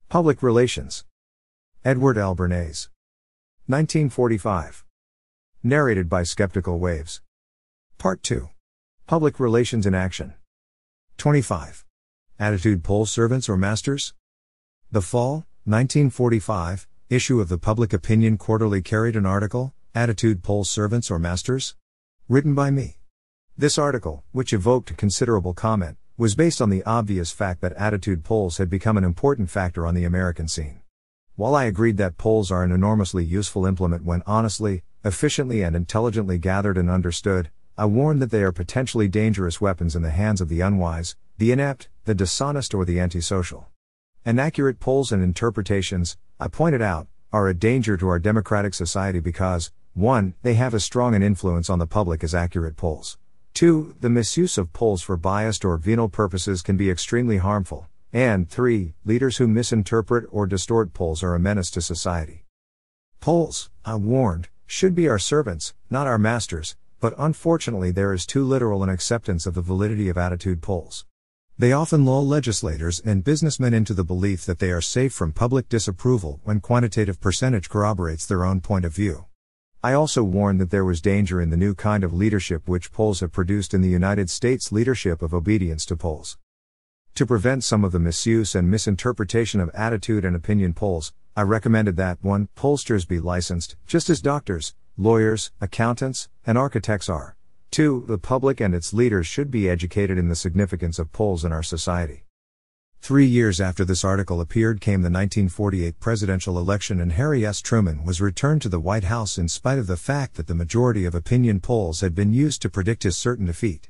Public Relations. Edward L. Bernays. 1945. Narrated by Skeptical Waves. Part 2. Public Relations in Action. 25. Attitude Polls Servants or Masters? The Fall, 1945, issue of the Public Opinion Quarterly carried an article, Attitude Polls Servants or Masters? Written by me. This article, which evoked considerable comment, was based on the obvious fact that attitude polls had become an important factor on the American scene. While I agreed that polls are an enormously useful implement when honestly, efficiently and intelligently gathered and understood, I warned that they are potentially dangerous weapons in the hands of the unwise, the inept, the dishonest or the antisocial. Inaccurate polls and interpretations, I pointed out, are a danger to our democratic society because, 1. They have as strong an influence on the public as accurate polls. 2. The misuse of polls for biased or venal purposes can be extremely harmful. And 3. Leaders who misinterpret or distort polls are a menace to society. Polls, I warned, should be our servants, not our masters, but unfortunately there is too literal an acceptance of the validity of attitude polls. They often lull legislators and businessmen into the belief that they are safe from public disapproval when quantitative percentage corroborates their own point of view. I also warned that there was danger in the new kind of leadership which polls have produced in the United States, leadership of obedience to polls. To prevent some of the misuse and misinterpretation of attitude and opinion polls, I recommended that 1. Pollsters be licensed, just as doctors, lawyers, accountants, and architects are. 2. The public and its leaders should be educated in the significance of polls in our society. 3 years after this article appeared came the 1948 presidential election and Harry S. Truman was returned to the White House in spite of the fact that the majority of opinion polls had been used to predict his certain defeat.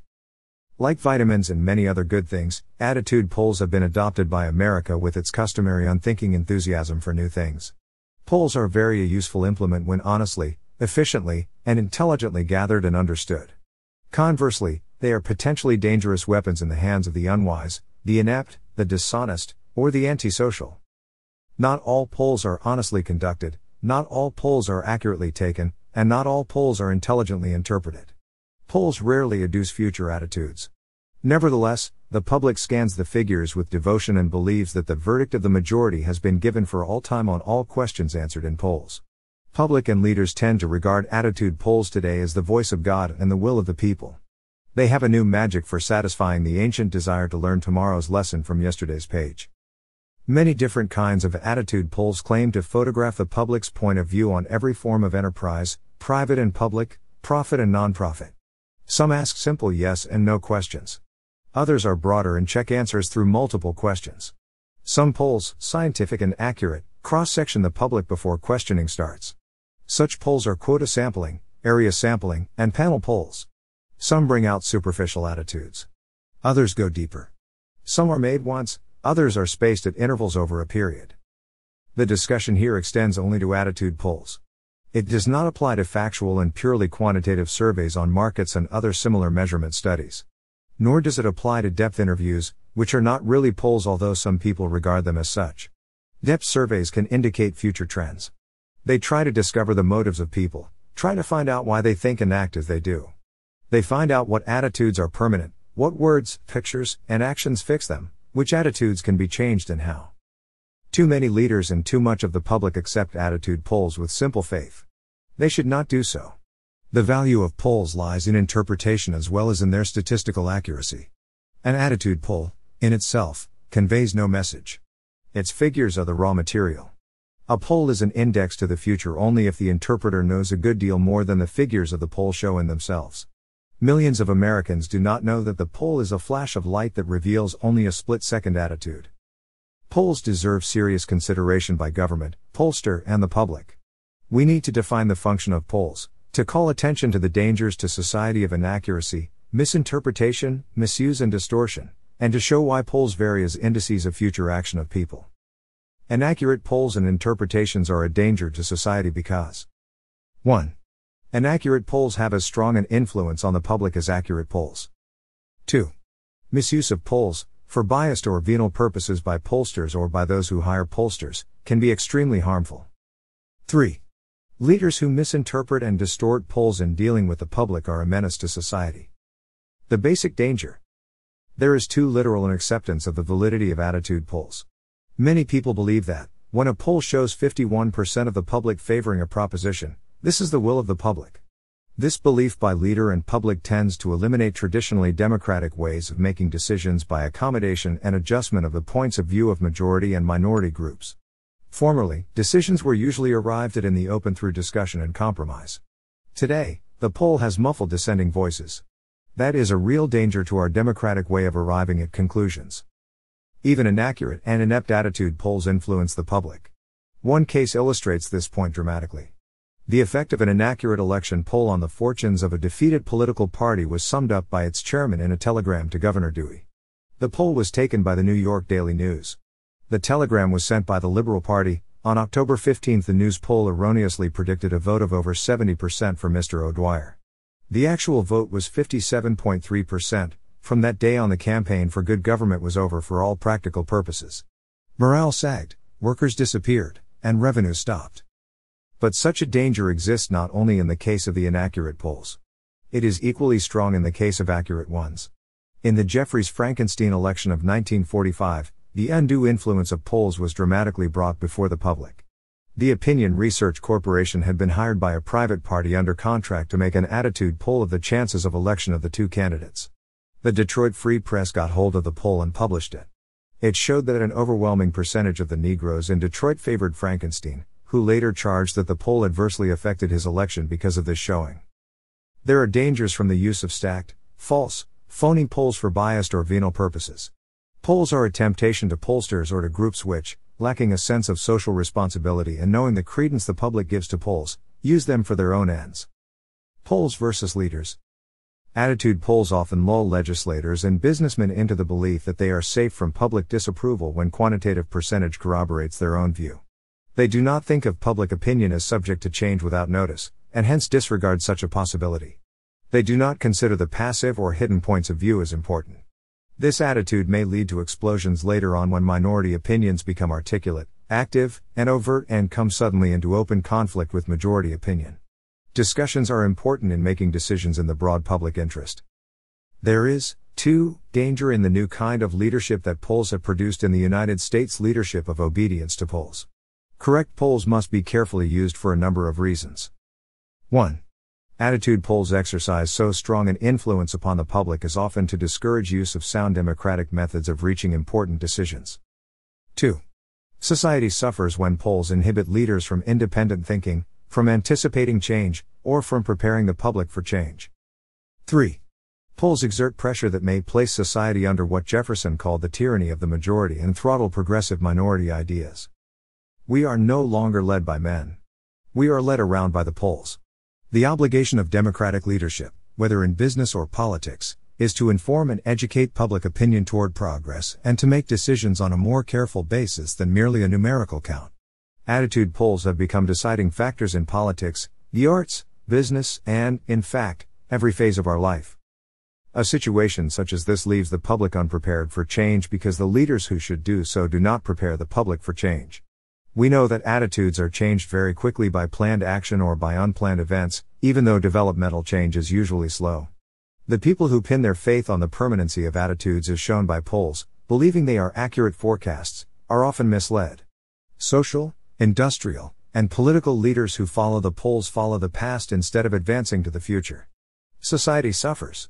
Like vitamins and many other good things, attitude polls have been adopted by America with its customary unthinking enthusiasm for new things. Polls are very a useful implement when honestly, efficiently, and intelligently gathered and understood. Conversely, they are potentially dangerous weapons in the hands of the unwise, the inept, the dishonest, or the antisocial. Not all polls are honestly conducted, not all polls are accurately taken, and not all polls are intelligently interpreted. Polls rarely adduce future attitudes. Nevertheless, the public scans the figures with devotion and believes that the verdict of the majority has been given for all time on all questions answered in polls. Public and leaders tend to regard attitude polls today as the voice of God and the will of the people. They have a new magic for satisfying the ancient desire to learn tomorrow's lesson from yesterday's page. Many different kinds of attitude polls claim to photograph the public's point of view on every form of enterprise, private and public, profit and non-profit. Some ask simple yes and no questions. Others are broader and check answers through multiple questions. Some polls, scientific and accurate, cross-section the public before questioning starts. Such polls are quota sampling, area sampling, and panel polls. Some bring out superficial attitudes. Others go deeper. Some are made once, others are spaced at intervals over a period. The discussion here extends only to attitude polls. It does not apply to factual and purely quantitative surveys on markets and other similar measurement studies. Nor does it apply to depth interviews, which are not really polls although some people regard them as such. Depth surveys can indicate future trends. They try to discover the motives of people, try to find out why they think and act as they do. They find out what attitudes are permanent, what words, pictures, and actions fix them, which attitudes can be changed and how. Too many leaders and too much of the public accept attitude polls with simple faith. They should not do so. The value of polls lies in interpretation as well as in their statistical accuracy. An attitude poll, in itself, conveys no message. Its figures are the raw material. A poll is an index to the future only if the interpreter knows a good deal more than the figures of the poll show in themselves. Millions of Americans do not know that the poll is a flash of light that reveals only a split-second attitude. Polls deserve serious consideration by government, pollster, and the public. We need to define the function of polls, to call attention to the dangers to society of inaccuracy, misinterpretation, misuse and distortion, and to show why polls vary as indices of future action of people. Inaccurate polls and interpretations are a danger to society because 1. Inaccurate polls have as strong an influence on the public as accurate polls. 2. Misuse of polls, for biased or venal purposes by pollsters or by those who hire pollsters, can be extremely harmful. 3. Leaders who misinterpret and distort polls in dealing with the public are a menace to society. The basic danger. There is too literal an acceptance of the validity of attitude polls. Many people believe that, when a poll shows 51% of the public favoring a proposition, this is the will of the public. This belief by leader and public tends to eliminate traditionally democratic ways of making decisions by accommodation and adjustment of the points of view of majority and minority groups. Formerly, decisions were usually arrived at in the open through discussion and compromise. Today, the poll has muffled dissenting voices. That is a real danger to our democratic way of arriving at conclusions. Even inaccurate and inept attitude polls influence the public. One case illustrates this point dramatically. The effect of an inaccurate election poll on the fortunes of a defeated political party was summed up by its chairman in a telegram to Governor Dewey. The poll was taken by the New York Daily News. The telegram was sent by the Liberal Party. On October 15, the news poll erroneously predicted a vote of over 70% for Mr. O'Dwyer. The actual vote was 57.3%. From that day on, the campaign for good government was over for all practical purposes. Morale sagged, workers disappeared, and revenue stopped. But such a danger exists not only in the case of the inaccurate polls. It is equally strong in the case of accurate ones. In the Jeffries-Frankenstein election of 1945, the undue influence of polls was dramatically brought before the public. The Opinion Research Corporation had been hired by a private party under contract to make an attitude poll of the chances of election of the two candidates. The Detroit Free Press got hold of the poll and published it. It showed that an overwhelming percentage of the Negroes in Detroit favored Frankenstein, who later charged that the poll adversely affected his election because of this showing. There are dangers from the use of stacked, false, phony polls for biased or venal purposes. Polls are a temptation to pollsters or to groups which, lacking a sense of social responsibility and knowing the credence the public gives to polls, use them for their own ends. Polls versus leaders. Attitude polls often lull legislators and businessmen into the belief that they are safe from public disapproval when quantitative percentage corroborates their own view. They do not think of public opinion as subject to change without notice, and hence disregard such a possibility. They do not consider the passive or hidden points of view as important. This attitude may lead to explosions later on when minority opinions become articulate, active, and overt and come suddenly into open conflict with majority opinion. Discussions are important in making decisions in the broad public interest. There is, too, danger in the new kind of leadership that polls have produced in the United States: leadership of obedience to polls. Correct polls must be carefully used for a number of reasons. 1. Attitude polls exercise so strong an influence upon the public as often to discourage use of sound democratic methods of reaching important decisions. 2. Society suffers when polls inhibit leaders from independent thinking, from anticipating change, or from preparing the public for change. 3. Polls exert pressure that may place society under what Jefferson called the tyranny of the majority and throttle progressive minority ideas. We are no longer led by men. We are led around by the polls. The obligation of democratic leadership, whether in business or politics, is to inform and educate public opinion toward progress and to make decisions on a more careful basis than merely a numerical count. Attitude polls have become deciding factors in politics, the arts, business, and, in fact, every phase of our life. A situation such as this leaves the public unprepared for change because the leaders who should do so do not prepare the public for change. We know that attitudes are changed very quickly by planned action or by unplanned events, even though developmental change is usually slow. The people who pin their faith on the permanency of attitudes as shown by polls, believing they are accurate forecasts, are often misled. Social, industrial, and political leaders who follow the polls follow the past instead of advancing to the future. Society suffers.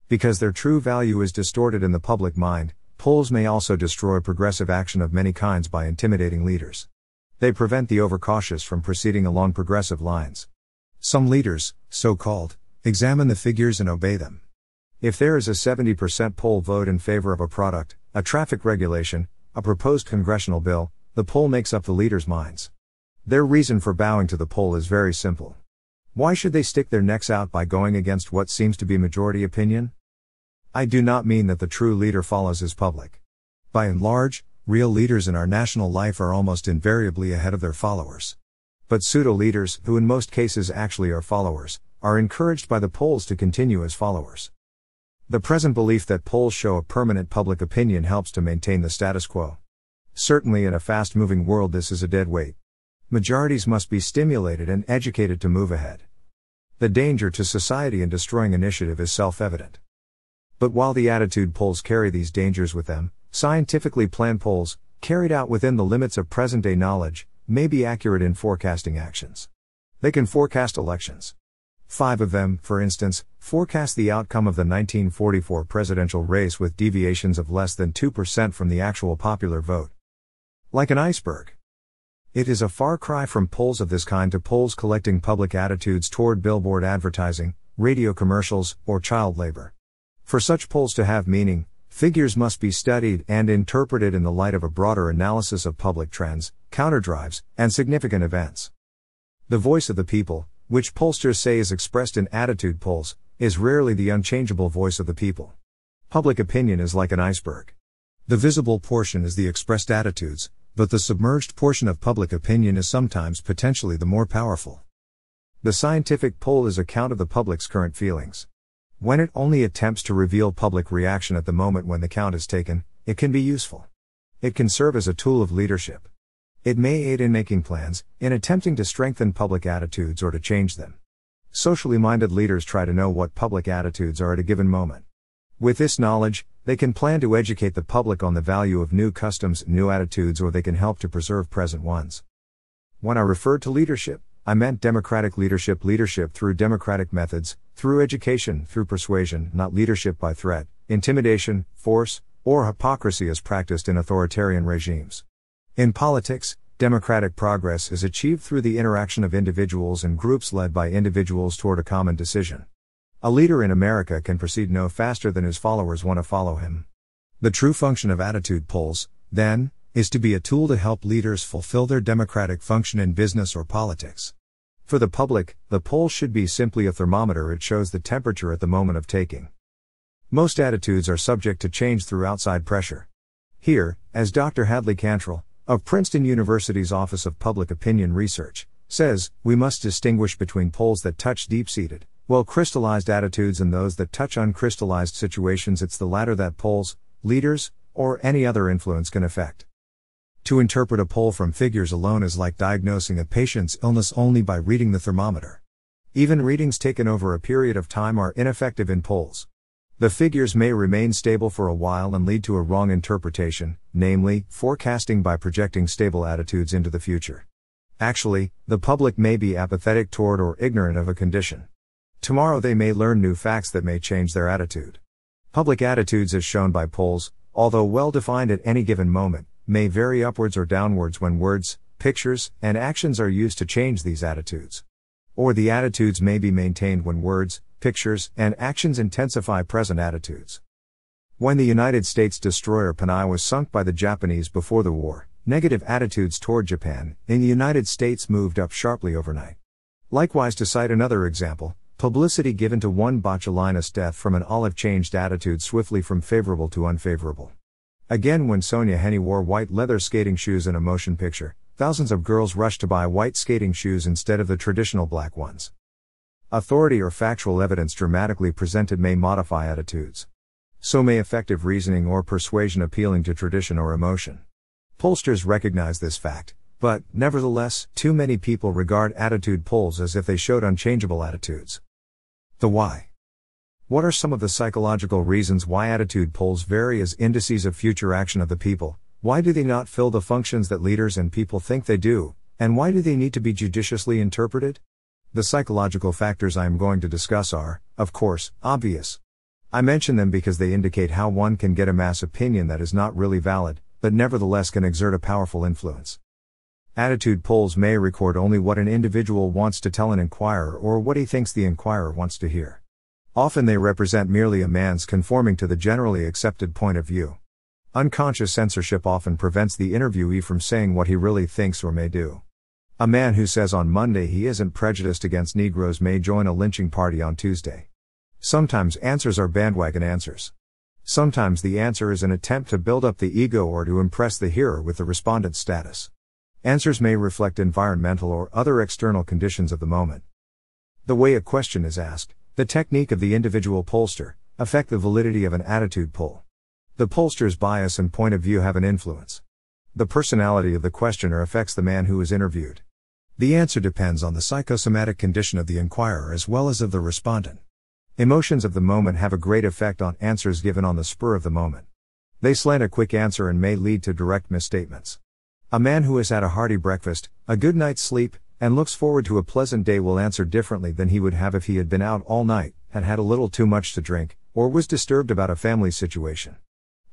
Because their true value is distorted in the public mind, polls may also destroy progressive action of many kinds by intimidating leaders. They prevent the overcautious from proceeding along progressive lines. Some leaders, so-called, examine the figures and obey them. If there is a 70% poll vote in favor of a product, a traffic regulation, a proposed congressional bill, the poll makes up the leaders' minds. Their reason for bowing to the poll is very simple. Why should they stick their necks out by going against what seems to be majority opinion? I do not mean that the true leader follows his public. By and large, real leaders in our national life are almost invariably ahead of their followers. But pseudo-leaders, who in most cases actually are followers, are encouraged by the polls to continue as followers. The present belief that polls show a permanent public opinion helps to maintain the status quo. Certainly in a fast-moving world this is a dead weight. Majorities must be stimulated and educated to move ahead. The danger to society in destroying initiative is self-evident. But while the attitude polls carry these dangers with them, scientifically planned polls, carried out within the limits of present-day knowledge, may be accurate in forecasting actions. They can forecast elections. 5 of them, for instance, forecast the outcome of the 1944 presidential race with deviations of less than 2% from the actual popular vote. Like an iceberg. It is a far cry from polls of this kind to polls collecting public attitudes toward billboard advertising, radio commercials, or child labor. For such polls to have meaning, figures must be studied and interpreted in the light of a broader analysis of public trends, counterdrives, and significant events. The voice of the people, which pollsters say is expressed in attitude polls, is rarely the unchangeable voice of the people. Public opinion is like an iceberg. The visible portion is the expressed attitudes, but the submerged portion of public opinion is sometimes potentially the more powerful. The scientific poll is a count of the public's current feelings. When it only attempts to reveal public reaction at the moment when the count is taken, it can be useful. It can serve as a tool of leadership. It may aid in making plans, in attempting to strengthen public attitudes or to change them. Socially minded leaders try to know what public attitudes are at a given moment. With this knowledge, they can plan to educate the public on the value of new customs, new attitudes, or they can help to preserve present ones. When I referred to leadership, I meant democratic leadership through democratic methods, through education, through persuasion, not leadership by threat, intimidation, force, or hypocrisy as practiced in authoritarian regimes. In politics, democratic progress is achieved through the interaction of individuals and groups led by individuals toward a common decision. A leader in America can proceed no faster than his followers want to follow him. The true function of attitude polls, then, is to be a tool to help leaders fulfill their democratic function in business or politics. For the public, the poll should be simply a thermometer. It shows the temperature at the moment of taking. Most attitudes are subject to change through outside pressure. Here, as Dr. Hadley Cantrell, of Princeton University's Office of Public Opinion Research, says, we must distinguish between polls that touch deep-seated, well-crystallized attitudes and those that touch uncrystallized situations. It's the latter that polls, leaders, or any other influence can affect. To interpret a poll from figures alone is like diagnosing a patient's illness only by reading the thermometer. Even readings taken over a period of time are ineffective in polls. The figures may remain stable for a while and lead to a wrong interpretation, namely, forecasting by projecting stable attitudes into the future. Actually, the public may be apathetic toward or ignorant of a condition. Tomorrow they may learn new facts that may change their attitude. Public attitudes as shown by polls, although well defined at any given moment, may vary upwards or downwards when words, pictures, and actions are used to change these attitudes. Or the attitudes may be maintained when words, pictures, and actions intensify present attitudes. When the United States destroyer Panay was sunk by the Japanese before the war, negative attitudes toward Japan in the United States moved up sharply overnight. Likewise, to cite another example, publicity given to one botulinus death from an olive changed attitude swiftly from favorable to unfavorable. Again, when Sonia Henney wore white leather skating shoes in a motion picture, thousands of girls rushed to buy white skating shoes instead of the traditional black ones. Authority or factual evidence dramatically presented may modify attitudes. So may effective reasoning or persuasion appealing to tradition or emotion. Pollsters recognize this fact, but, nevertheless, too many people regard attitude polls as if they showed unchangeable attitudes. The why. What are some of the psychological reasons why attitude polls vary as indices of future action of the people? Why do they not fill the functions that leaders and people think they do, and why do they need to be judiciously interpreted? The psychological factors I am going to discuss are, of course, obvious. I mention them because they indicate how one can get a mass opinion that is not really valid, but nevertheless can exert a powerful influence. Attitude polls may record only what an individual wants to tell an inquirer or what he thinks the inquirer wants to hear. Often they represent merely a man's conforming to the generally accepted point of view. Unconscious censorship often prevents the interviewee from saying what he really thinks or may do. A man who says on Monday he isn't prejudiced against Negroes may join a lynching party on Tuesday. Sometimes answers are bandwagon answers. Sometimes the answer is an attempt to build up the ego or to impress the hearer with the respondent's status. Answers may reflect environmental or other external conditions of the moment. The way a question is asked, the technique of the individual pollster, affect the validity of an attitude poll. The pollster's bias and point of view have an influence. The personality of the questioner affects the man who is interviewed. The answer depends on the psychosomatic condition of the inquirer as well as of the respondent. Emotions of the moment have a great effect on answers given on the spur of the moment. They slant a quick answer and may lead to direct misstatements. A man who has had a hearty breakfast, a good night's sleep, and looks forward to a pleasant day will answer differently than he would have if he had been out all night, had had a little too much to drink, or was disturbed about a family situation.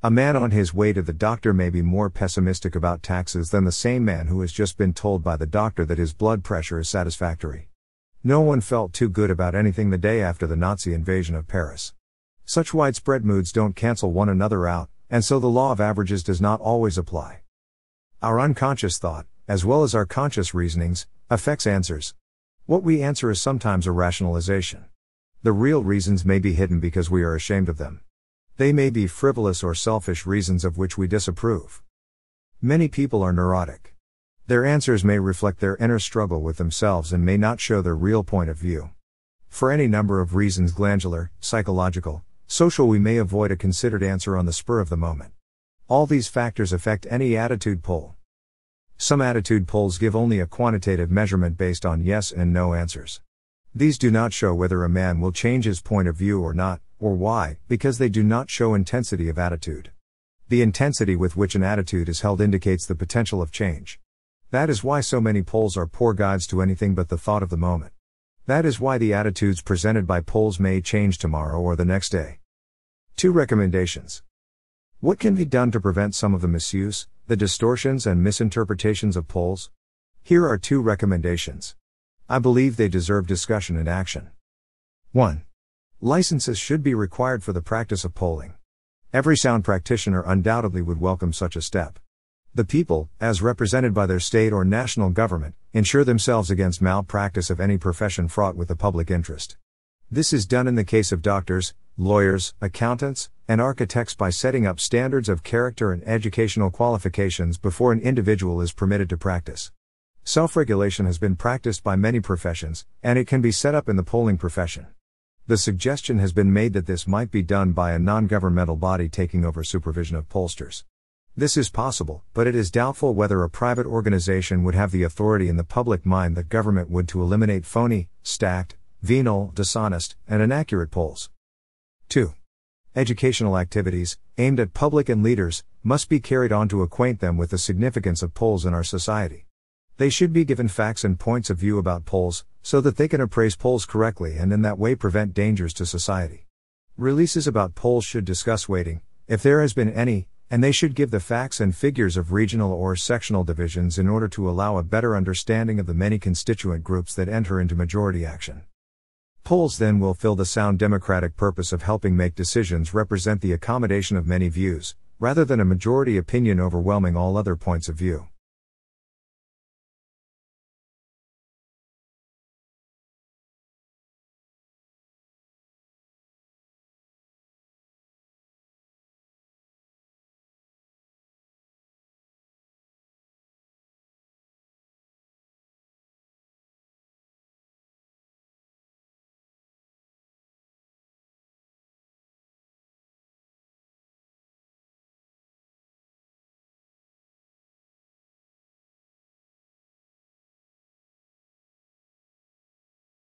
A man on his way to the doctor may be more pessimistic about taxes than the same man who has just been told by the doctor that his blood pressure is satisfactory. No one felt too good about anything the day after the Nazi invasion of Paris. Such widespread moods don't cancel one another out, and so the law of averages does not always apply. Our unconscious thought, as well as our conscious reasonings, affects answers. What we answer is sometimes a rationalization. The real reasons may be hidden because we are ashamed of them. They may be frivolous or selfish reasons of which we disapprove. Many people are neurotic. Their answers may reflect their inner struggle with themselves and may not show their real point of view. For any number of reasons, glandular, psychological, social, we may avoid a considered answer on the spur of the moment. All these factors affect any attitude poll. Some attitude polls give only a quantitative measurement based on yes and no answers. These do not show whether a man will change his point of view or not, or why, because they do not show intensity of attitude. The intensity with which an attitude is held indicates the potential of change. That is why so many polls are poor guides to anything but the thought of the moment. That is why the attitudes presented by polls may change tomorrow or the next day. 2 recommendations. What can be done to prevent some of the misuse, the distortions and misinterpretations of polls? Here are 2 recommendations. I believe they deserve discussion and action. 1. Licenses should be required for the practice of polling. Every sound practitioner undoubtedly would welcome such a step. The people, as represented by their state or national government, ensure themselves against malpractice of any profession fraught with the public interest. This is done in the case of doctors, lawyers, accountants, and architects by setting up standards of character and educational qualifications before an individual is permitted to practice. Self-regulation has been practiced by many professions, and it can be set up in the polling profession. The suggestion has been made that this might be done by a non-governmental body taking over supervision of pollsters. This is possible, but it is doubtful whether a private organization would have the authority in the public mind that government would to eliminate phony, stacked, venal, dishonest, and inaccurate polls. 2. Educational activities, aimed at public and leaders, must be carried on to acquaint them with the significance of polls in our society. They should be given facts and points of view about polls, so that they can appraise polls correctly and in that way prevent dangers to society. Releases about polls should discuss weighting, if there has been any, and they should give the facts and figures of regional or sectional divisions in order to allow a better understanding of the many constituent groups that enter into majority action. Polls then will fill the sound democratic purpose of helping make decisions represent the accommodation of many views, rather than a majority opinion overwhelming all other points of view.